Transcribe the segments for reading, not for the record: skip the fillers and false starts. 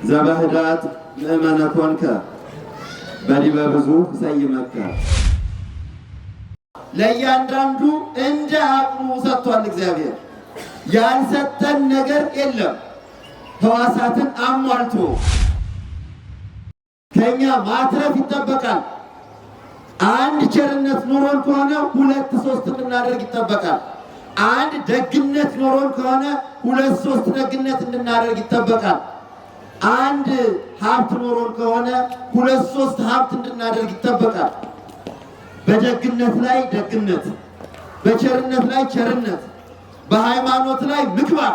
ዘበህዳት ምእመነ ኮንከ በዲበ ብዙ ሰይመከ። ለእያንዳንዱ እንደ አቅሙ ሰጥቷል እግዚአብሔር። ያልሰጠን ነገር የለም። ሕዋሳትን አሟልቶ ከኛ ማትረፍ ይጠበቃል። አንድ ቸርነት ኖሮን ከሆነ 2-3 እንድናደርግ ይጠበቃል። አንድ ደግነት ኖሮን ከሆነ 2-3 ደግነት እንድናደርግ ይጠበቃል። አንድ ሀብት ኖሮን ከሆነ 2-3 ሀብት እንድናደርግ ይጠበቃል። በደግነት ላይ ደግነት፣ በቸርነት ላይ ቸርነት፣ በሃይማኖት ላይ ምግባር፣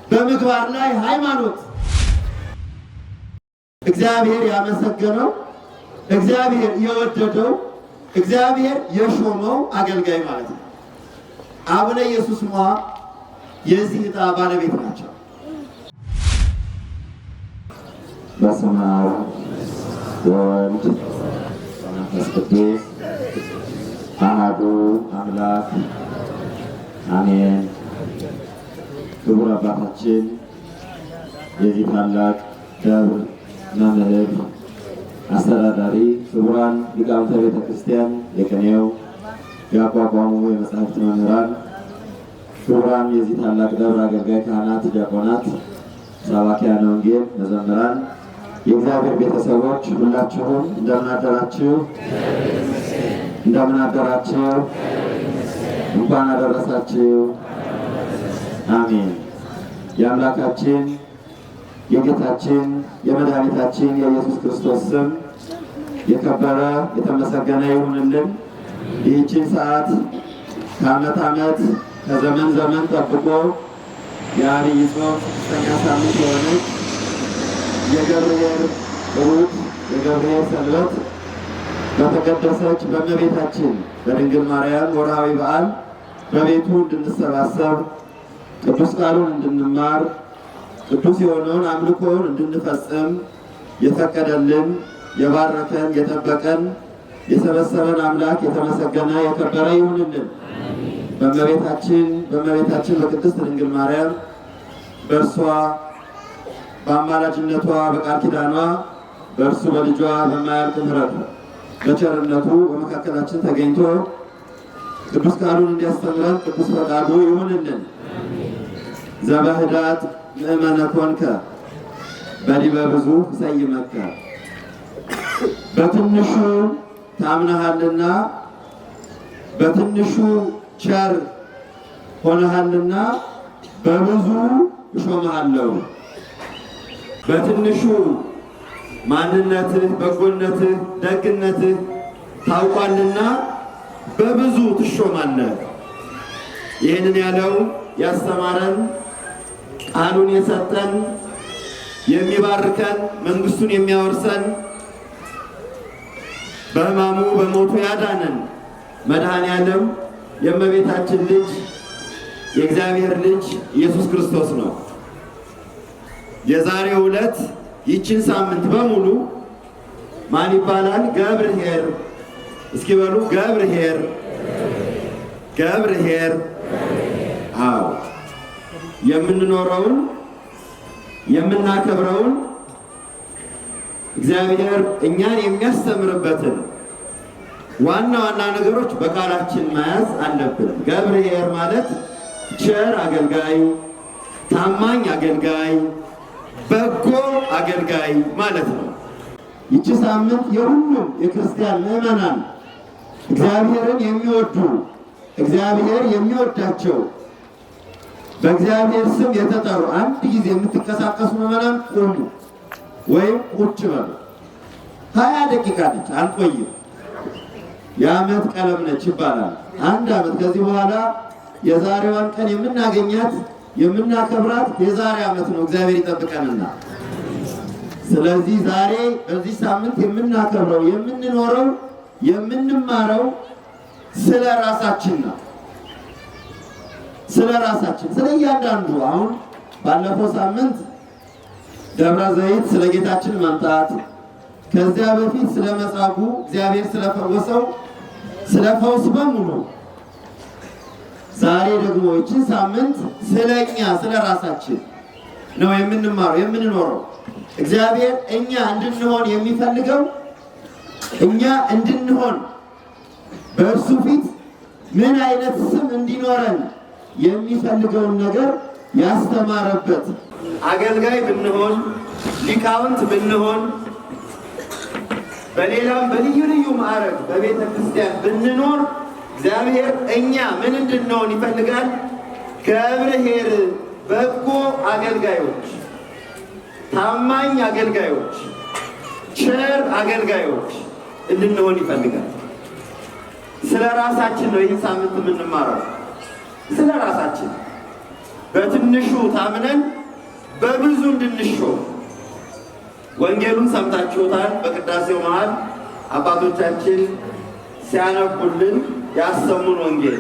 በምግባር ላይ ሃይማኖት። እግዚአብሔር ያመሰገነው፣ እግዚአብሔር የወደደው፣ እግዚአብሔር የሾመው አገልጋይ ማለት ነው። አቡነ ኢየሱስ ሞዐ የዚህ ዕጣ ባለቤት ናቸው። በስመ አብ ወወልድ ወመንፈስ ቅዱስ አሐዱ አምላክ አሜን። ክቡር አባታችን የዚህ ታላቅ ደብር መምህር አስተዳዳሪ፣ ክቡራን ሊቃውንተ ቤተ ክርስቲያን፣ የቅኔው ያቋቋሙ የመጻሕፍት መምህራን፣ ክቡራን የዚህ ታላቅ ደብር አገልጋይ ካህናት፣ ዲያቆናት፣ ሰባክያነ ወንጌል፣ መዘምራን፣ የእግዚአብሔር ቤተሰቦች ሁላችሁም እንደምን አደራችሁ? እንደምን አደራችሁ? እንኳን አደረሳችሁ። አሜን። የአምላካችን የጌታችን የመድኃኒታችን የኢየሱስ ክርስቶስ ስም የከበረ የተመሰገነ ይሁንልን። ይህችን ሰዓት ከዓመት ዓመት ከዘመን ዘመን ጠብቆ የዐቢይ ጾም 6ኛ ሳምንት የሆነች የገብርኄር ዕሩድ የገብርኄር ሰንበት በተቀደሰች በእመቤታችን በድንግል ማርያም ወርሃዊ በዓል በቤቱ እንድንሰባሰብ ቅዱስ ቃሉን እንድንማር ቅዱስ የሆነውን አምልኮውን እንድንፈጽም የፈቀደልን የባረከን የጠበቀን የሰበሰበን አምላክ የተመሰገነ የከበረ ይሁንልን። በእመቤታችን በቅድስት ድንግል ማርያም በእርሷ በአማላጅነቷ በቃል ኪዳኗ በእርሱ በልጇ በማያልቅ ምሕረቱ በቸርነቱ በመካከላችን ተገኝቶ ቅዱስ ቃሉን እንዲያስተምረን ቅዱስ ፈቃዱ ይሁንልን። ዘበህዳት ምእመነ ኮንከ በዲበ ብዙ ሰይመከ። በትንሹ ታምነሃልና በትንሹ ቸር ሆነሃልና በብዙ እሾምሃለሁ። በትንሹ ማንነትህ፣ በጎነትህ፣ ደግነትህ ታውቋልና በብዙ ትሾማለህ። ይህንን ያለው ያስተማረን ቃሉን የሰጠን የሚባርከን መንግስቱን የሚያወርሰን በሕማሙ በሞቱ ያዳነን መድኃኔዓለም የእመቤታችን ልጅ የእግዚአብሔር ልጅ ኢየሱስ ክርስቶስ ነው። የዛሬው ዕለት ይችን ሳምንት በሙሉ ማን ይባላል? ገብርኄር። እስኪ በሉ ገብርኄር፣ ገብርኄር። አዎ የምንኖረውን የምናከብረውን እግዚአብሔር እኛን የሚያስተምርበትን ዋና ዋና ነገሮች በቃላችን መያዝ አለብን። ገብርኄር ማለት ቸር አገልጋይ፣ ታማኝ አገልጋይ፣ በጎ አገልጋይ ማለት ነው። ይቺ ሳምንት የሁሉም የክርስቲያን ምዕመናን እግዚአብሔርን የሚወዱ እግዚአብሔር የሚወዳቸው በእግዚአብሔር ስም የተጠሩ አንድ ጊዜ የምትንቀሳቀሱ ምዕመናን ቆሙ ወይም ቁጭ በሉ። 20 ደቂቃ ነች፣ አንቆይም። የዓመት ቀለም ነች ይባላል። 1 ዓመት ከዚህ በኋላ የዛሬዋን ቀን የምናገኛት የምናከብራት የዛሬ ዓመት ነው። እግዚአብሔር ይጠብቀንና ስለዚህ ዛሬ በዚህ ሳምንት የምናከብረው የምንኖረው የምንማረው ስለ ራሳችን ነው። ስለ ራሳችን ስለ እያንዳንዱ አሁን ባለፈው ሳምንት ደብረ ዘይት ስለ ጌታችን መምጣት፣ ከዚያ በፊት ስለ መጻጉዕ እግዚአብሔር ስለፈወሰው ስለ ፈውስ በሙሉ፣ ዛሬ ደግሞ ይህችን ሳምንት ስለኛ ስለ ራሳችን ነው የምንማረው የምንኖረው። እግዚአብሔር እኛ እንድንሆን የሚፈልገው እኛ እንድንሆን በእርሱ ፊት ምን አይነት ስም እንዲኖረን የሚፈልገውን ነገር ያስተማረበት። አገልጋይ ብንሆን ሊቃውንት ብንሆን በሌላም በልዩ ልዩ ማዕረግ በቤተ ክርስቲያን ብንኖር እግዚአብሔር እኛ ምን እንድንሆን ይፈልጋል? ገብርኄር በጎ አገልጋዮች፣ ታማኝ አገልጋዮች፣ ቸር አገልጋዮች እንድንሆን ይፈልጋል። ስለ ራሳችን ነው ይህን ሳምንት የምንማረው። ስለ ራሳችን በትንሹ ታምነን በብዙ እንድንሾም ወንጌሉን ሰምታችሁታል። በቅዳሴው መሃል አባቶቻችን ሲያነቡልን ያሰሙን ወንጌል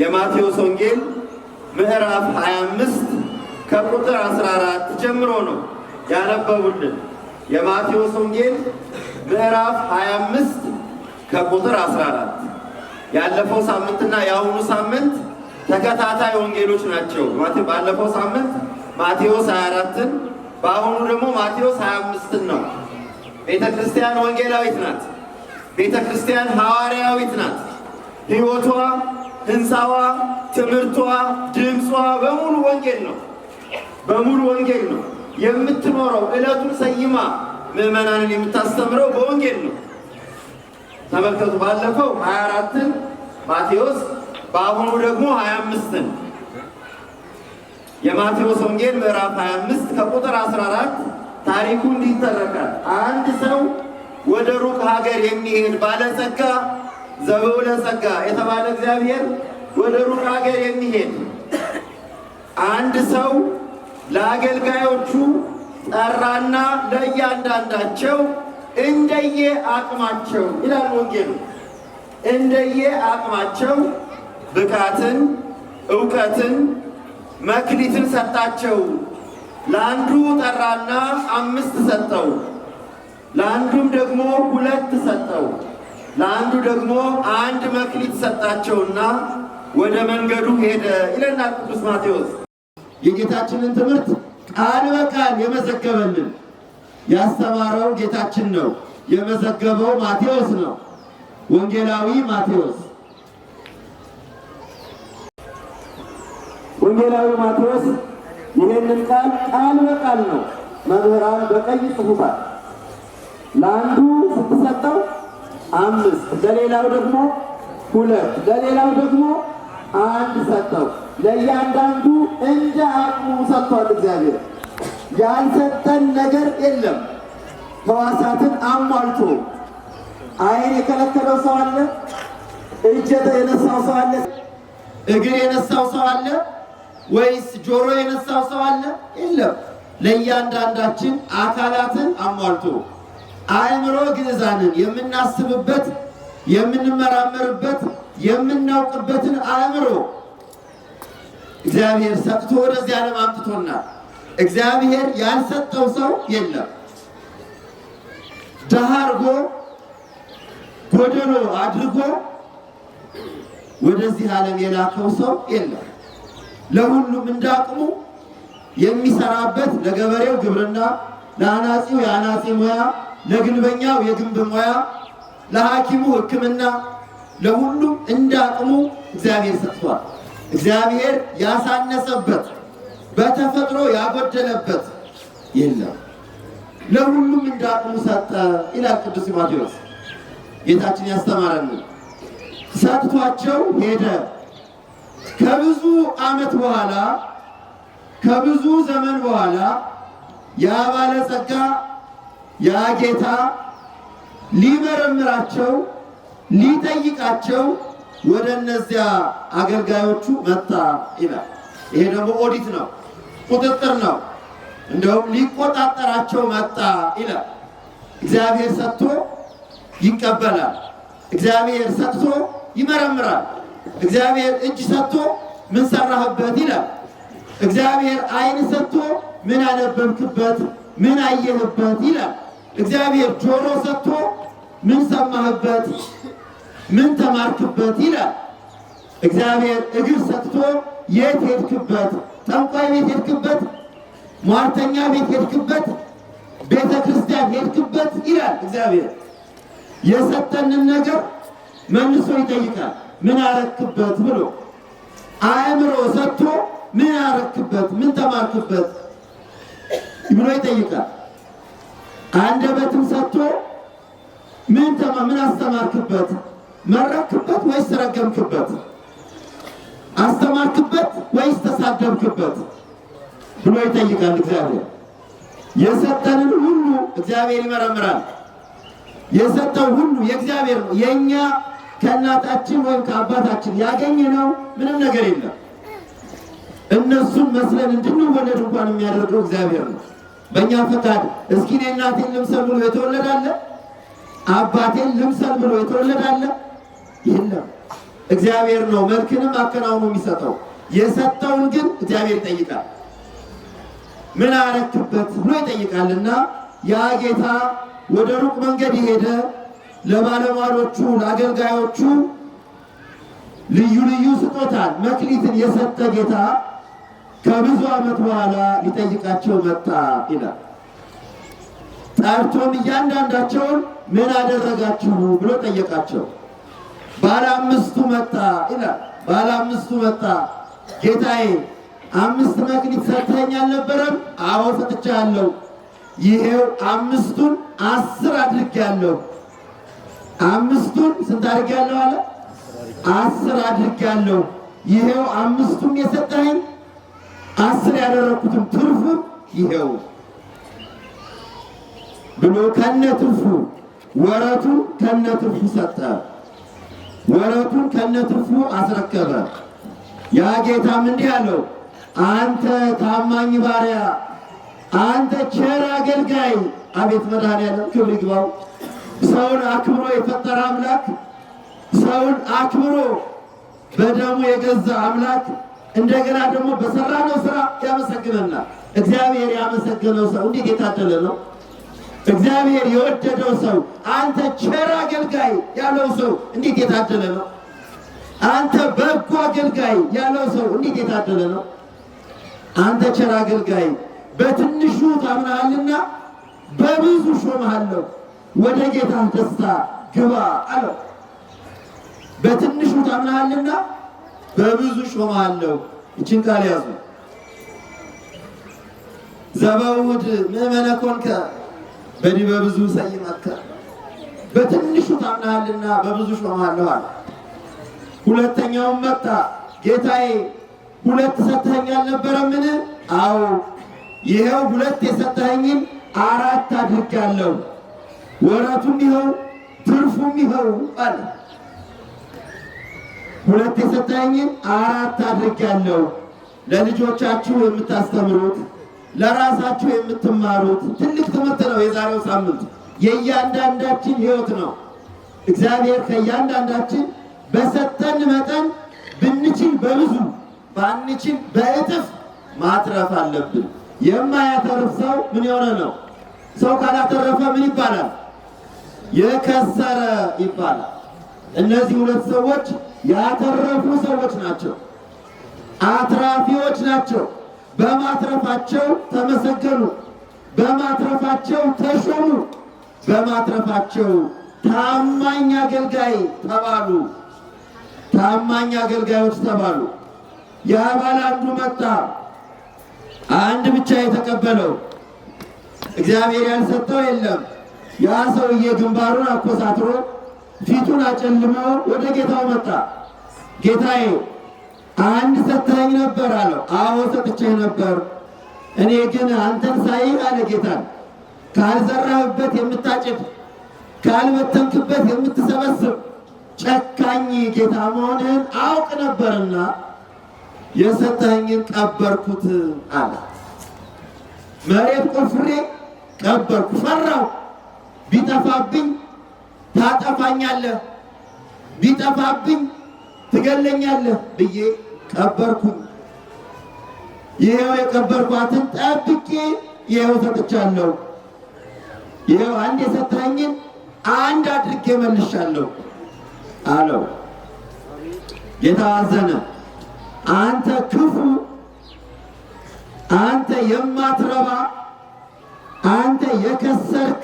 የማቴዎስ ወንጌል ምዕራፍ 25 ከቁጥር 14 ጀምሮ ነው ያነበቡልን። የማቴዎስ ወንጌል ምዕራፍ 25 ከቁጥር 14 ያለፈው ሳምንትና የአሁኑ ሳምንት ተከታታይ ወንጌሎች ናቸው። ባለፈው ሳምንት ማቴዎስ 24ን በአሁኑ ደግሞ ማቴዎስ 25ን ነው። ቤተ ክርስቲያን ወንጌላዊት ናት። ቤተ ክርስቲያን ሐዋርያዊት ናት። ሕይወቷ፣ ሕንፃዋ፣ ትምህርቷ፣ ድምጿ በሙሉ ወንጌል ነው። በሙሉ ወንጌል ነው የምትኖረው። ዕለቱን ሰይማ ምዕመናንን የምታስተምረው በወንጌል ነው። ተመልከቱ። ባለፈው 24ን ማቴዎስ በአሁኑ ደግሞ 25ን የማቴዎስ ወንጌል ምዕራፍ 25 ከቁጥር 14 ታሪኩ እንዲህ ይተረካል። አንድ ሰው ወደ ሩቅ ሀገር የሚሄድ ባለጸጋ ዘበውለ ጸጋ የተባለ እግዚአብሔር ወደ ሩቅ ሀገር የሚሄድ አንድ ሰው ለአገልጋዮቹ ጠራና ለእያንዳንዳቸው እንደየ አቅማቸው ይላል ወንጌሉ፣ እንደየ አቅማቸው ብቃትን፣ ዕውቀትን፣ መክሊትን ሰጣቸው። ለአንዱ ጠራና 5 ሰጠው፣ ለአንዱም ደግሞ 2 ሰጠው፣ ለአንዱ ደግሞ 1 መክሊት ሰጣቸውና ወደ መንገዱ ሄደ ይለናል ቅዱስ ማቴዎስ። የጌታችንን ትምህርት ቃል በቃል የመዘገበልን ያስተማረው ጌታችን ነው። የመዘገበው ማቴዎስ ነው፣ ወንጌላዊ ማቴዎስ። ወንጌላዊ ማቴዎስ ይህንን ቃል በቃል ነው መምህራን በቀይ ጽሑፋል። ለአንዱ ስትሰጠው 5፣ ለሌላው ደግሞ 2፣ ለሌላው ደግሞ 1 ሰጠው። ለእያንዳንዱ እንደ አቅሙ ሰጥቷል እግዚአብሔር። ያልሰጠን ነገር የለም። ሕዋሳትን አሟልቶ ዓይን የከለከለው ሰው አለ? እጅ የነሳው ሰው አለ? እግር የነሳው ሰው አለ? ወይስ ጆሮ የነሳው ሰው አለ? የለም። ለእያንዳንዳችን አካላትን አሟልቶ አእምሮ ግዕዛንን የምናስብበት፣ የምንመራመርበት፣ የምናውቅበትን አእምሮ እግዚአብሔር ሰጥቶ ወደዚህ ዓለም አምጥቶናል። እግዚአብሔር ያልሰጠው ሰው የለም። ድሃ አድርጎ ጎደሎ አድርጎ ወደዚህ ዓለም የላከው ሰው የለም። ለሁሉም እንዳቅሙ የሚሰራበት፣ ለገበሬው ግብርና፣ ለአናጺው የአናጺ ሙያ፣ ለግንበኛው የግንብ ሙያ፣ ለሐኪሙ ሕክምና፣ ለሁሉም እንዳቅሙ እግዚአብሔር ሰጥቷል። እግዚአብሔር ያሳነሰበት በተፈጥሮ ያጎደለበት የለም። ለሁሉም እንዳቅሙ ሰጠ ይላል ቅዱስ ማቴዎስ። ጌታችን ያስተማረን ሰጥቷቸው ሄደ። ከብዙ ዓመት በኋላ ከብዙ ዘመን በኋላ ያ ባለጸጋ ያ ጌታ ሊመረምራቸው ሊጠይቃቸው ወደ እነዚያ አገልጋዮቹ መጣ ይላል። ይሄ ደግሞ ኦዲት ነው፣ ቁጥጥር ነው። እንደውም ሊቆጣጠራቸው መጣ ይላል። እግዚአብሔር ሰጥቶ ይቀበላል። እግዚአብሔር ሰጥቶ ይመረምራል። እግዚአብሔር እጅ ሰጥቶ ምን ሰራህበት ይላል። እግዚአብሔር ዓይን ሰጥቶ ምን አነበብክበት፣ ምን አየህበት ይላል። እግዚአብሔር ጆሮ ሰጥቶ ምን ሰማህበት፣ ምን ተማርክበት ይላል። እግዚአብሔር እግር ሰጥቶ የት ሄድክበት፣ ጠንቋይ ቤት ሄድክበት፣ ሟርተኛ ቤት ሄድክበት፣ ቤተ ክርስቲያን ሄድክበት ይላል እግዚአብሔር። የሰጠንን ነገር መልሶ ይጠይቃል። ምን አረክበት ብሎ አእምሮ ሰጥቶ ምን አረክበት፣ ምን ተማርክበት ብሎ ይጠይቃል። አንደበትም ሰጥቶ ምን አስተማርክበት፣ መረክበት ወይስ ረገምክበት፣ አስተማርክበት ወይስ ተሳደብክበት ብሎ ይጠይቃል እግዚአብሔር። የሰጠንን ሁሉ እግዚአብሔር ይመረምራል። የሰጠው ሁሉ የእግዚአብሔር ነው። የኛ ከእናታችን ወይም ከአባታችን ያገኘነው ምንም ነገር የለም። እነሱን መስለን እንድንወለድ እንኳን የሚያደርገው እግዚአብሔር ነው። በእኛ ፈቃድ እስኪ እኔ እናቴን ልምሰል ብሎ የተወለዳለ? አባቴን ልምሰል ብሎ የተወለዳለ? የለም። እግዚአብሔር ነው መልክንም አከናውኖ የሚሰጠው። የሰጠውን ግን እግዚአብሔር ይጠይቃል። ምን አረክበት ብሎ ይጠይቃልና ያ ጌታ ወደ ሩቅ መንገድ የሄደ ለባለሟሎቹ ለአገልጋዮቹ ልዩ ልዩ ስጦታን መክሊትን የሰጠ ጌታ ከብዙ ዓመት በኋላ ሊጠይቃቸው መጣ ይላል። ጠርቶም እያንዳንዳቸውን ምን አደረጋችሁ ብሎ ጠየቃቸው። ባለ አምስቱ መጣ ይላል። ባለ አምስቱ መጣ። ጌታዬ 5 መክሊት ሰጥተኸኝ አልነበረም? አዎ ሰጥቻለሁ። ይሄው 5ቱን 10 አድርጌያለሁ። 5ቱን ስንት አድርጌያለሁ አለ? 10 አድርጌያለሁ። ይሄው 5ቱም የሰጠኸኝ 10 ያደረኩትም ትርፉ ይሄው ብሎ ከነትርፉ ወረቱን ከነትርፉ ሰጠ። ወረቱን ከነትርፉ አስረከበ። ያ ጌታም እንዲህ አለው፣ አንተ ታማኝ ባሪያ፣ አንተ ቸር አገልጋይ። አቤት መድኃኒዓለም ክብር ይግባው። ሰውን አክብሮ የፈጠረ አምላክ፣ ሰውን አክብሮ በደሙ የገዛ አምላክ እንደገና ደግሞ በሰራነው ስራ ያመሰግነናል። እግዚአብሔር ያመሰገነው ሰው እንዴት የታደለ ነው! እግዚአብሔር የወደደው ሰው አንተ ቸር አገልጋይ ያለው ሰው እንዴት የታደለ ነው! አንተ በጎ አገልጋይ ያለው ሰው እንዴት የታደለ ነው! አንተ ቸር አገልጋይ በትንሹ ታምናሃልና በብዙ ሾምሃለሁ፣ ወደ ጌታ ደስታ ግባ አለው። በትንሹ ታምናሃልና በብዙ ሾምሃለሁ። እችን ቃል ያዙ። ዘበውድ ምእመነ ኮንከ በዲበ ብዙ ሰይመከ። በትንሹ ታምናሃልና በብዙ ሾምሃለሁ አለ። ሁለተኛውም መጣ። ጌታዬ 2 ሰጥተኸኝ አልነበረምን? አዎ ይኸው 2 የሰጠኸኝን 4 አድርጌያለሁ። ወረቱም ይኸው ትርፉም ይኸው አለ። 2 የሰጠኸኝን 4 አድርጌያለሁ። ለልጆቻችሁ የምታስተምሩት ለራሳችሁ የምትማሩት ትልቅ ትምህርት ነው። የዛሬው ሳምንት የእያንዳንዳችን ሕይወት ነው። እግዚአብሔር ከእያንዳንዳችን በሰጠን መጠን ብንችል በብዙ ባንችል በእጥፍ ማትረፍ አለብን። የማያተርፍ ሰው ምን የሆነ ነው? ሰው ካላተረፈ ምን ይባላል? የከሰረ ይባላል። እነዚህ 2 ሰዎች ያተረፉ ሰዎች ናቸው። አትራፊዎች ናቸው። በማትረፋቸው ተመሰገኑ፣ በማትረፋቸው ተሾሙ፣ በማትረፋቸው ታማኝ አገልጋይ ተባሉ። ታማኝ አገልጋዮች ተባሉ። ያ ባለ አንዱ መጣ። አንድ ብቻ የተቀበለው እግዚአብሔር ያልሰጠው የለም። ያ ሰውዬ ግንባሩን አኮሳትሮ ፊቱን አጨልሞ ወደ ጌታው መጣ። ጌታዬ 1 ሰጥተኸኝ ነበር አለው። አዎ ሰጥቼህ ነበር። እኔ ግን አንተን ሳይ አለ ጌታን ካልዘራህበት የምታጭድ ካልበተንክበት የምትሰበስብ ጨካኝ ጌታ መሆንህን አውቅ ነበርና የሰጠኸኝን ቀበርኩት አለ። መሬት ቆፍሬ ቀበርኩ፣ ፈራሁ። ቢጠፋብኝ ታጠፋኛለህ፣ ቢጠፋብኝ ትገለኛለህ ብዬ ቀበርኩኝ። ይኸው የቀበርኳትን ጠብቄ ይኸው ሰጥቻለሁ። ይኸው 1 የሰጠኸኝን 1 አድርጌ መልሻለሁ አለው። ጌታ አዘነ። አንተ ክፉ፣ አንተ የማትረባ አንተ የከሰርክ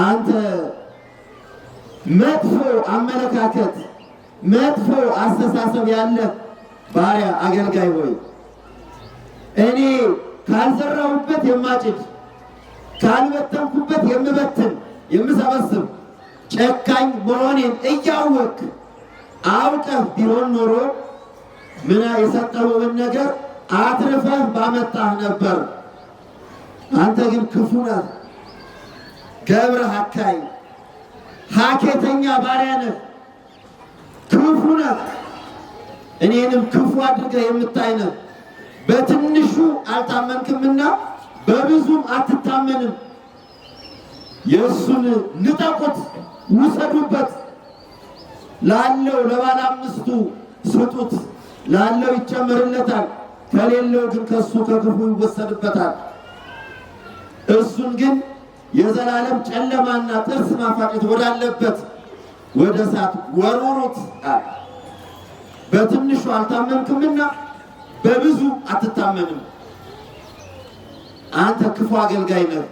አንተ መጥፎ አመለካከት መጥፎ አስተሳሰብ ያለ ባሪያ አገልጋይ ሆይ እኔ ካልዘራሁበት የማጭድ ካልበተንኩበት የምበትን የምሰበስብ ጨካኝ መሆኔን እያወቅ አውቀህ ቢሆን ኖሮ ምና የሰጠሁህን ነገር አትርፈህ ባመጣህ ነበር። አንተ ግን ክፉ ነህ፣ ገብረህ አካይ ሀኬተኛ ባሪያ ነህ፣ ክፉ ነህ፣ እኔንም ክፉ አድርገህ የምታይ ነህ። በትንሹ አልታመንክምና በብዙም አትታመንም። የእሱን ንጠቁት፣ ውሰዱበት፣ ላለው ለባለ አምስቱ ስጡት፣ ላለው ይጨመርለታል፣ ከሌለው ግን ከሱ ከክፉ ይወሰድበታል። እሱን ግን የዘላለም ጨለማና ጥርስ ማፋጨት ወዳለበት ወደ እሳት ወርውሩት። በትንሹ አልታመንክምና በብዙ አትታመንም። አንተ ክፉ አገልጋይ ነህ።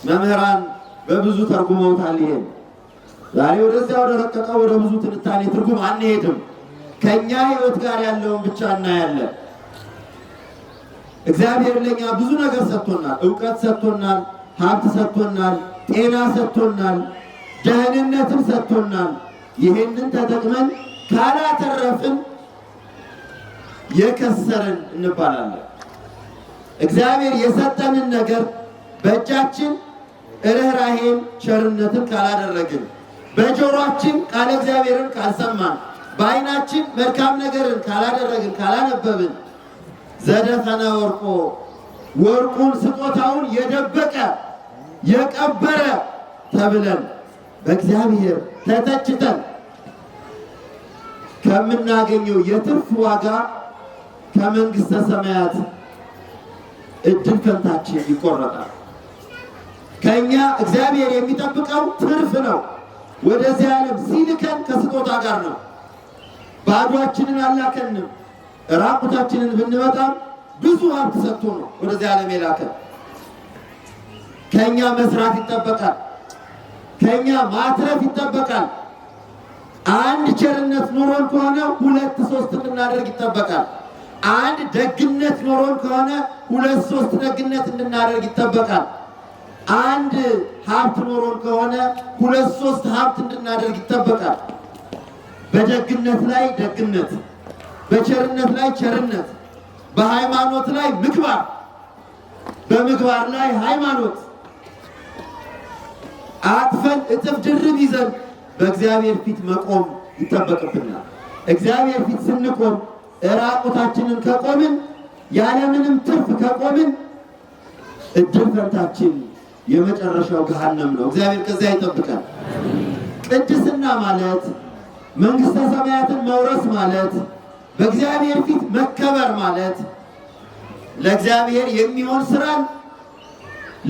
መምህራን በብዙ ተርጉመውታል። ይሄን ዛሬ ወደዚያ ወደ ረቀቀው ወደ ብዙ ትንታኔ ትርጉም አንሄድም። ከኛ ሕይወት ጋር ያለውን ብቻ እናያለን። እግዚአብሔር ለኛ ብዙ ነገር ሰጥቶናል። ዕውቀት ሰጥቶናል፣ ሀብት ሰጥቶናል፣ ጤና ሰጥቶናል፣ ደህንነትን ሰጥቶናል። ይሄንን ተጠቅመን ካላተረፍን የከሰርን እንባላለን። እግዚአብሔር የሰጠንን ነገር በእጃችን ርኅራኄን ቸርነትን ካላደረግን፣ በጆሮአችን ቃለ እግዚአብሔርን ካልሰማን፣ በዓይናችን መልካም ነገርን ካላደረግን ካላነበብን ዘደፈነ ወርቆ ወርቁን ስጦታውን የደበቀ የቀበረ ተብለን በእግዚአብሔር ተተችተን ከምናገኘው የትርፍ ዋጋ ከመንግሥተ ሰማያት እድል ፈንታችን ይቆረጣል። ከኛ እግዚአብሔር የሚጠብቀው ትርፍ ነው። ወደዚህ ዓለም ሲልከን ከስጦታ ጋር ነው። ባዷችንን አላከንም። ራቁታችንን ብንመጣም ብዙ ሀብት ሰጥቶ ነው ወደዚህ ዓለም የላከን። ከኛ መስራት ይጠበቃል። ከኛ ማትረፍ ይጠበቃል። አንድ ቸርነት ኖሮን ከሆነ 2 3 እንድናደርግ ይጠበቃል። አንድ ደግነት ኖሮን ከሆነ 2 3 ደግነት እንድናደርግ ይጠበቃል። አንድ ሀብት ኖሮን ከሆነ 2 3 ሀብት እንድናደርግ ይጠበቃል። በደግነት ላይ ደግነት፣ በቸርነት ላይ ቸርነት፣ በሃይማኖት ላይ ምግባር፣ በምግባር ላይ ሃይማኖት አጥፈን እጥፍ ድርብ ይዘን በእግዚአብሔር ፊት መቆም ይጠበቅብናል። እግዚአብሔር ፊት ስንቆም ራቁታችንን ከቆምን ያለምንም ትርፍ ከቆምን እድል ፈንታችን የመጨረሻው ገሃነም ነው። እግዚአብሔር ከዚያ ይጠብቃል። ቅድስና ማለት መንግሥተ ሰማያትን መውረስ ማለት በእግዚአብሔር ፊት መከበር ማለት ለእግዚአብሔር የሚሆን ስራን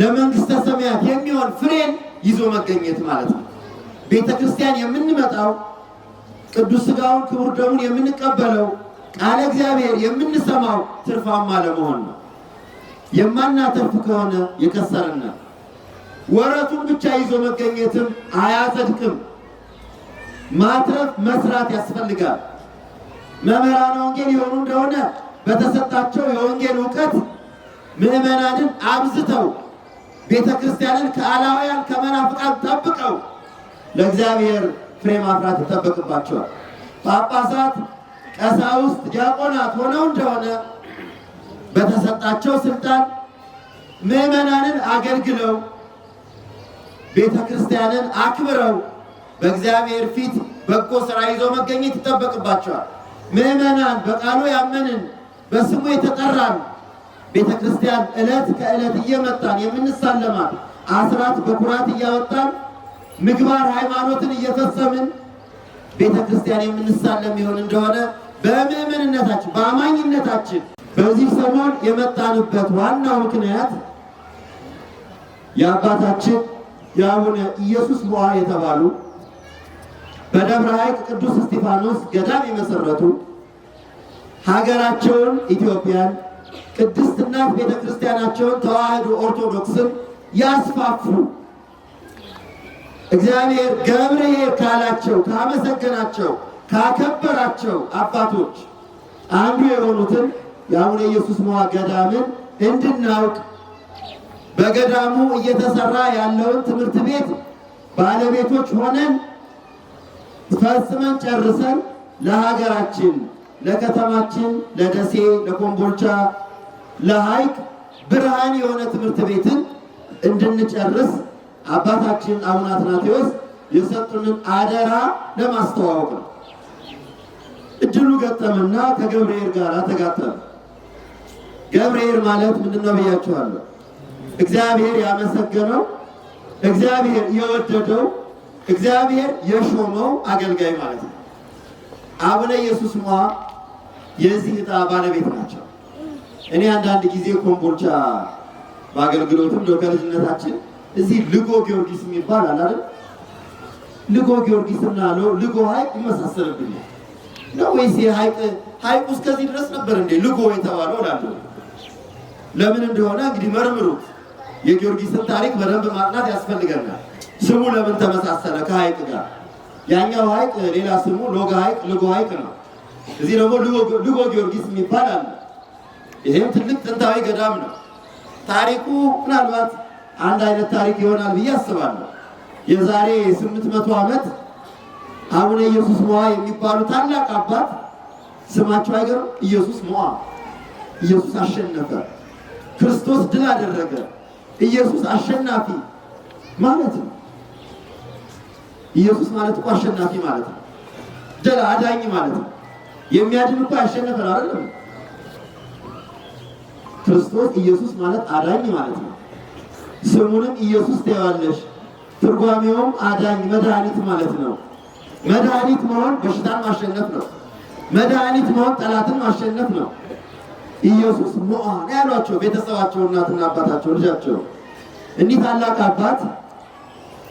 ለመንግሥተ ሰማያት የሚሆን ፍሬን ይዞ መገኘት ማለት ነው። ቤተ ክርስቲያን የምንመጣው ቅዱስ ሥጋውን ክቡር ደሙን የምንቀበለው ቃለ እግዚአብሔር የምንሰማው ትርፋማ ለመሆን ነው። የማናተርፍ ከሆነ የከሰርነ። ወረቱን ብቻ ይዞ መገኘትም አያጸድቅም። ማትረፍ መስራት ያስፈልጋል። መምህራነ ወንጌል የሆኑ እንደሆነ በተሰጣቸው የወንጌል እውቀት ምዕመናንን አብዝተው ቤተ ክርስቲያንን ከአላውያን ከመናፍቃን ጠብቀው ለእግዚአብሔር ፍሬ ማፍራት ይጠበቅባቸዋል። ጳጳሳት፣ ቀሳውስት፣ ዲያቆናት ሆነው እንደሆነ በተሰጣቸው ስልጣን ምዕመናንን አገልግለው ቤተ ክርስቲያንን አክብረው በእግዚአብሔር ፊት በጎ ሥራ ይዘው መገኘት ይጠበቅባቸዋል። ምዕመናን በቃሉ ያመንን በስሙ የተጠራን ቤተ ክርስቲያን ዕለት ከዕለት እየመጣን የምንሳለማት አስራት በኩራት እያወጣን ምግባር ሃይማኖትን እየፈጸምን ቤተ ክርስቲያን የምንሳለም ይሆን እንደሆነ በምዕመንነታችን በአማኝነታችን በዚህ ሰሞን የመጣንበት ዋናው ምክንያት የአባታችን የአቡነ ኢየሱስ ሞዐ የተባሉ በደብረ ሐይቅ ቅዱስ እስጢፋኖስ ገዳም የመሰረቱ ሀገራቸውን ኢትዮጵያን፣ ቅድስት እናት ቤተ ክርስቲያናቸውን ተዋሕዶ ኦርቶዶክስን ያስፋፉ። እግዚአብሔር ገብርኄር ካላቸው ካመሰገናቸው ካከበራቸው አባቶች አንዱ የሆኑትን የአቡነ ኢየሱስ ሞዐ ገዳምን እንድናውቅ በገዳሙ እየተሰራ ያለውን ትምህርት ቤት ባለቤቶች ሆነን ፈጽመን ጨርሰን ለሀገራችን፣ ለከተማችን፣ ለደሴ፣ ለኮምቦልቻ፣ ለሐይቅ ብርሃን የሆነ ትምህርት ቤትን እንድንጨርስ አባታችን አቡነ አትናቴዎስ የሰጡንን አደራ ለማስተዋወቅ ነው። እድሉ ገጠምና ከገብርኄር ጋር ተጋጠመ። ገብርኄር ማለት ምንድነው ብያችኋለሁ። እግዚአብሔር ያመሰገነው፣ እግዚአብሔር የወደደው፣ እግዚአብሔር የሾመው አገልጋይ ማለት ነው። አቡነ ኢየሱስ ሞዐ የዚህ ዕጣ ባለቤት ናቸው። እኔ አንዳንድ ጊዜ ኮምቦልቻ በአገልግሎትም ከልጅነታችን እዚህ ልጎ ጊዮርጊስ የሚባል አለ አይደል? ልጎ ጊዮርጊስና ልጎ ሐይቅ ይመሳሰልብኛል ነው ወይስ ሐይቁ እስከዚህ ድረስ ነበር እንዴ ልጎ የተባለው እላለሁ። ለምን እንደሆነ እንግዲህ መርምሩት። የጊዮርጊስን ታሪክ በደንብ ማጥናት ያስፈልገናል። ስሙ ለምን ተመሳሰለ ከሐይቅ ጋር? ያኛው ሐይቅ ሌላ ስሙ ሎጋ ሐይቅ፣ ልጎ ሐይቅ ነው። እዚህ ደግሞ ልጎ ጊዮርጊስ የሚባል አለ። ይሄም ትልቅ ጥንታዊ ገዳም ነው። ታሪኩ ምናልባት አንድ አይነት ታሪክ ይሆናል ብዬ አስባለሁ። የዛሬ 800 ዓመት አቡነ ኢየሱስ ሞዐ የሚባሉ ታላቅ አባት ስማቸው አይገርም? ኢየሱስ ሞዐ። ኢየሱስ አሸነፈ፣ ክርስቶስ ድል አደረገ። ኢየሱስ አሸናፊ ማለት ነው። ኢየሱስ ማለት እኮ አሸናፊ ማለት ነው። ድል አዳኝ ማለት ነው። የሚያድን እኮ ያሸነፈ ነው አይደለም? ክርስቶስ ኢየሱስ ማለት አዳኝ ማለት ነው። ስሙንም ኢየሱስ ትይዋለሽ፣ ትርጓሜውም አዳኝ መድኃኒት ማለት ነው። መድኃኒት መሆን በሽታን ማሸነፍ ነው። መድኃኒት መሆን ጠላትን ማሸነፍ ነው። ኢየሱስ ሞዐ ያሏቸው ቤተሰባቸው፣ እናትና አባታቸው፣ ልጃቸው እኒህ ታላቅ አባት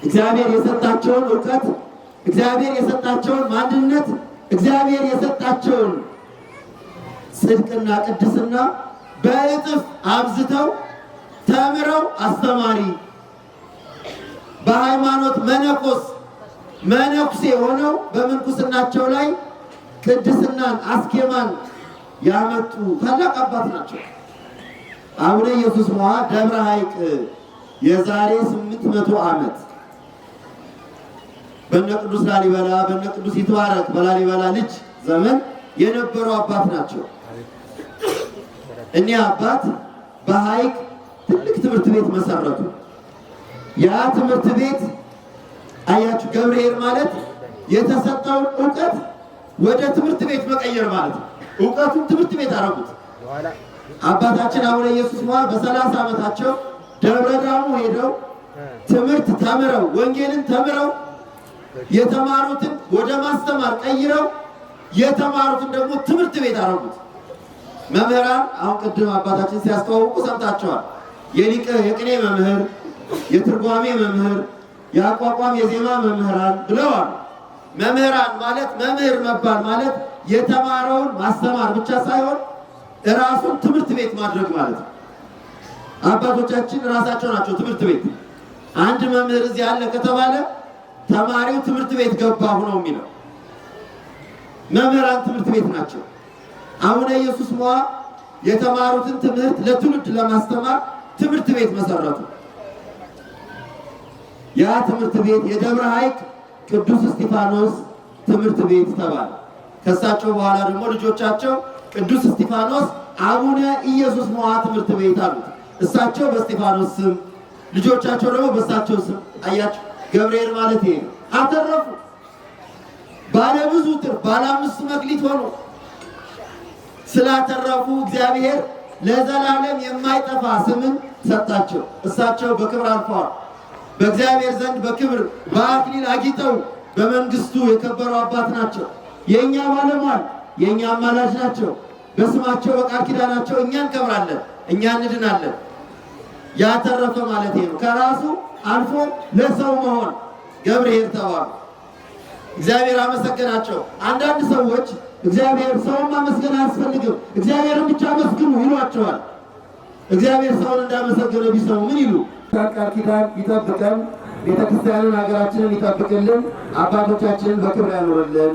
እግዚአብሔር የሰጣቸውን እውቀት፣ እግዚአብሔር የሰጣቸውን ማንነት፣ እግዚአብሔር የሰጣቸውን ጽድቅና ቅድስና በእጥፍ አብዝተው ተምረው አስተማሪ፣ በሃይማኖት መነኩሴ ሆነው በምንኩስናቸው ላይ ቅድስናን አስኬማን ያመጡ ታላቅ አባት ናቸው። አቡነ ኢየሱስ ሞዐ ደብረ ሐይቅ የዛሬ 800 ዓመት በነ ቅዱስ ላሊበላ በነ ቅዱስ ይትባረክ በላሊበላ ልጅ ዘመን የነበሩ አባት ናቸው። እኒህ አባት በሐይቅ ትልቅ ትምህርት ቤት መሰረቱ። ያ ትምህርት ቤት አያችሁ፣ ገብርኄር ማለት የተሰጠውን እውቀት ወደ ትምህርት ቤት መቀየር ማለት ነው። እውቀቱን ትምህርት ቤት አደረጉት። አባታችን አቡነ ኢየሱስ ሞዐ በ30 ዓመታቸው ደብረ ዳሞ ሄደው ትምህርት ተምረው ወንጌልን ተምረው የተማሩትን ወደ ማስተማር ቀይረው የተማሩትን ደግሞ ትምህርት ቤት አደረጉት። መምህራን አሁን ቅድም አባታችን ሲያስተዋውቁ ሰምታችኋል። የቅኔ መምህር፣ የትርጓሜ መምህር፣ የአቋቋም የዜማ መምህራን ብለዋል። መምህራን ማለት መምህር መባል ማለት የተማረውን ማስተማር ብቻ ሳይሆን እራሱን ትምህርት ቤት ማድረግ ማለት ነው። አባቶቻችን ራሳቸው ናቸው ትምህርት ቤት። አንድ መምህር እዚህ አለ ከተባለ ተማሪው ትምህርት ቤት ገባሁ ነው የሚለው። መምህራን ትምህርት ቤት ናቸው። አቡነ ኢየሱስ ሞዐ የተማሩትን ትምህርት ለትውልድ ለማስተማር ትምህርት ቤት መሰረቱ። ያ ትምህርት ቤት የደብረ ሐይቅ ቅዱስ እስጢፋኖስ ትምህርት ቤት ተባለ። ከሳቸው በኋላ ደግሞ ልጆቻቸው ቅዱስ እስጢፋኖስ አቡነ ኢየሱስ ሞዐ ትምህርት ቤት አሉት። እሳቸው በእስጢፋኖስ ስም፣ ልጆቻቸው ደግሞ በእሳቸው ስም። አያችሁ፣ ገብርኄር ማለት ይሄ ነው። አተረፉ። ባለ ብዙ ትርፍ፣ ባለ 5 መክሊት ሆኑ። ስላተረፉ እግዚአብሔር ለዘላለም የማይጠፋ ስምን ሰጣቸው። እሳቸው በክብር አልፈዋል። በእግዚአብሔር ዘንድ በክብር በአክሊል አጊጠው በመንግስቱ የከበሩ አባት ናቸው። የእኛ ባለሟል፣ የእኛ አማላጅ ናቸው። በስማቸው በቃል ኪዳናቸው እኛ እንከብራለን፣ እኛ እንድናለን። ያተረፈ ማለት ነው። ከራሱ አልፎ ለሰው መሆን ገብርኄር ተባሉ። እግዚአብሔር አመሰገናቸው። አንዳንድ ሰዎች እግዚአብሔር ሰውን ማመስገን አያስፈልግም፣ እግዚአብሔርን ብቻ አመስግኑ ይሏቸዋል። እግዚአብሔር ሰውን እንዳመሰገነ ቢሰሙ ምን ይሉ? ቃል ኪዳን ይጠብቀን፣ ቤተክርስቲያንን ሀገራችንን ይጠብቅልን፣ አባቶቻችንን በክብር ያኖርልን።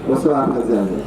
ወስብሐት ለእግዚአብሔር።